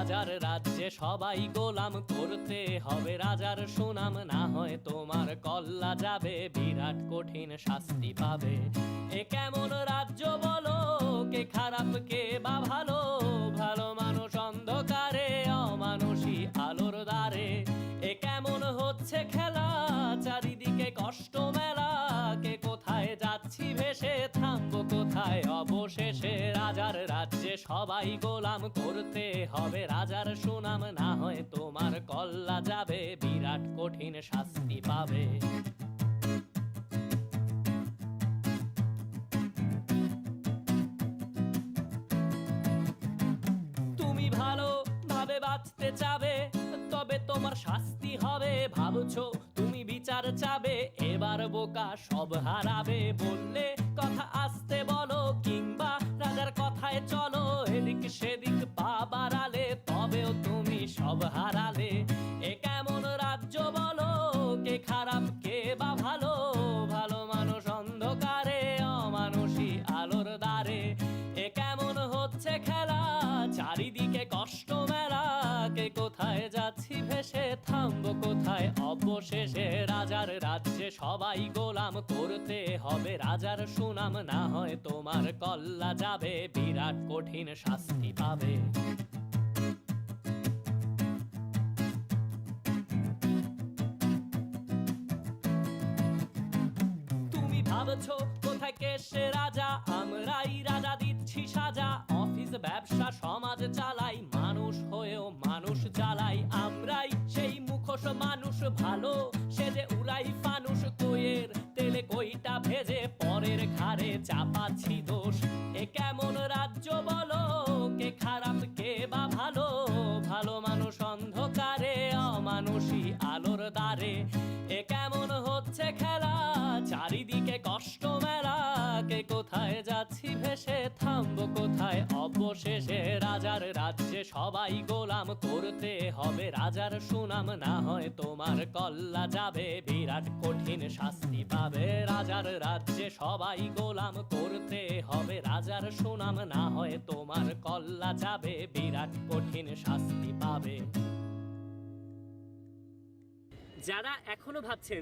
রাজার রাজ্যে সবাই গোলাম, করতে হবে রাজার সুনাম, না হয় তোমার কল্লা যাবে, বিরাট কঠিন শাস্তি পাবে। এ কেমন রাজ্য বলো, কে খারাপ কে বা ভালো, ভালো মানুষ অন্ধকারে, অমানুষী আলোর দ্বারে। এ কেমন হচ্ছে খেলা, চারিদিকে কষ্ট মেলা, কে কোথায় যাচ্ছি ভেসে, থামবো কোথায় অবশেষে। রাজার রাজ্যে সবাই গোলাম, করতে হবে রাজার সুনাম, না হয় তোমার কল্লা যাবে, বিরাট কঠিন শাস্তি পাবে। তুমি ভালো ভাবে বাঁচতে চাবে, তবে তোমার শাস্তি হবে। ভাবছো তুমি বিচার চাবে, এবার বোকা সব হারাবে। বললে কথা আস্তে বলো, কিংবা রাজার কথায় চলো, এদিক সেদিক পা বাড়ালে, তবেও তুমি সব হারালে। এ কেমন রাজ্য বলো, কে খারাপ কে বা ভালো, ভালো মানুষ অন্ধকারে, অমানুষী আলোর দ্বারে। এ কেমন হচ্ছে খেলা, চারিদিকে কষ্ট মেলা, কে কোথায় যাচ্ছি ভেসে, থামবো কোথায় অবশেষে। রাজার রাজ্যে সবাই গোলাম, করতে হবে রাজার সুনাম, না হয় তোমার কল্লা যাবে, বিরাট কঠিন শাস্তি পাবে। তুমি ভাবছো কোথায় কে সে রাজা, আমরাই রাজা দিচ্ছি সাজা। অফিস ব্যবসা সমাজ চালাই, মানুষ হয়েও মানুষ জ্বালাই। আমরাই সেই মুখোশ মানুষ ভালো, সে যে উড়াই ফানুষ, কইয়ের তেলে কইটা ভেজে, পরের ঘাড়ে চাপাচ্ছি দোষ। এ কেমন রাজ্য বলো, কে খারাপ কে বা ভালো, ভালো মানুষ অন্ধকারে, অমানুষী আলোর দ্বারে। এ কেমন হচ্ছে খেলা, চারিদিকে কষ্ট মেলা, কে কোথায় যাচ্ছি ভেসে, থামবো কোথায় অবশেষে। রাজার রাজ্যে সবাই গোলাম, করতে হবে রাজার সুনাম, না হয় তোমার কল্লা যাবে, বিরাট কঠিন শাস্তি পাবে। রাজার রাজ্যে সবাই গোলাম, করতে হবে রাজার সুনাম, না হয় তোমার কল্লা যাবে, বিরাট কঠিন শাস্তি পাবে। যারা এখনো ভাবছেন